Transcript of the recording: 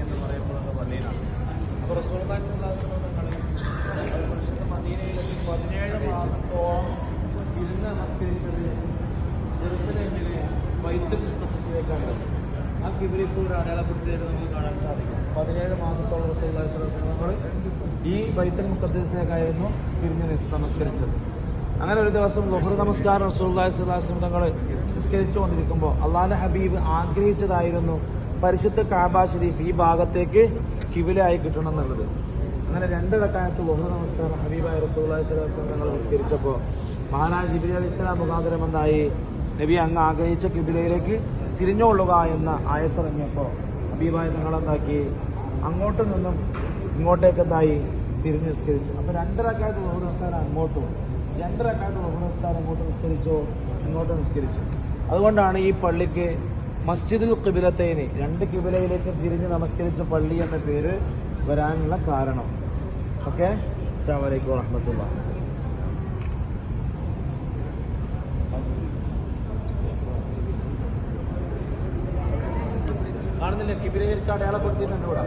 എന്ന് പറയപ്പെടുന്ന പള്ളിയിലാണ്. അപ്പോൾ റസൂലുള്ളാഹി സ്വല്ലല്ലാഹു അലൈഹി വസല്ലം പരിശുദ്ധ മദീനയിലേക്ക് 17 മാസത്തോളം ഇരുന്ന് നമസ്കരിച്ചത് ജെറുസലേമിലെ ബൈത്തുൽ മുഖദ്ദസിലേക്കായിരുന്നു. ആ കിബിലിക്ക് ഒരു അടയാളപ്പെടുത്തിയിട്ട് നമുക്ക് കാണാൻ സാധിക്കും. 17 മാസത്തോളം റസൂലുള്ളാഹി സ്വല്ലല്ലാഹു അലൈഹി വസല്ലം ഈ ബൈത്തുൽ മുഖദ്ദസിലേക്കായിരുന്നു തിരിഞ്ഞ് നമസ്കരിച്ചത്. അങ്ങനെ ഒരു ദിവസം ളുഹർ നമസ്കാരം റസൂലുള്ളാഹി സ്വല്ലല്ലാഹു അലൈഹി വസല്ലം തങ്ങൾ നിസ്കരിച്ചുകൊണ്ടിരിക്കുമ്പോൾ അള്ളാഹുവിന്റെ ഹബീബ് ആഗ്രഹിച്ചതായിരുന്നു പരിശുദ്ധ കഅബ ശരീഫ് ഈ ഭാഗത്തേക്ക് കിബിലയായി കിട്ടണം എന്നുള്ളത്. അങ്ങനെ 2 റക്അത്ത് ളുഹർ നമസ്കാരം ഹബീബായ റസൂലുള്ളാഹി സ്വല്ലല്ലാഹു അലൈഹി വസല്ലം തങ്ങൾ നിസ്കരിച്ചപ്പോൾ മഹാനായ ജിബ്രീൽ അലൈഹിസ്സലാം മുഖാന്തരം എന്തായി, നബി അങ്ങ് ആഗ്രഹിച്ച കിബിലയിലേക്ക് തിരിഞ്ഞുകൊള്ളുക എന്ന ആയത്തിറങ്ങിയപ്പോൾ ഹബീബായ തങ്ങളെന്താക്കി, അങ്ങോട്ട് നിന്നും ഇങ്ങോട്ടേക്ക് എന്തായി തിരിഞ്ഞ് നിസ്കരിച്ചു. അപ്പോൾ 2 റക്അത്ത് ളുഹർ നമസ്കാരം അങ്ങോട്ടും 2 റക്അത്ത് ളുഹർ നമസ്കാരം അങ്ങോട്ട് നിസ്കരിച്ചു, ഇങ്ങോട്ട് നിസ്കരിച്ചു. അതുകൊണ്ടാണ് ഈ പള്ളിക്ക് മസ്ജിദുൽ ഖിബലത്തൈനി 2 കിബിലയിലേക്ക് തിരിഞ്ഞ് നമസ്കരിച്ച പള്ളി എന്ന പേര് വരാനുള്ള കാരണം. ഓക്കെ, അസ്സലാമു അലൈക്കും വറഹ്മത്തുള്ളാഹി. കാണുന്നില്ല, കിബിലയിലേക്ക് അടയാളപ്പെടുത്തിയിട്ടുണ്ട് ഇവിടെ.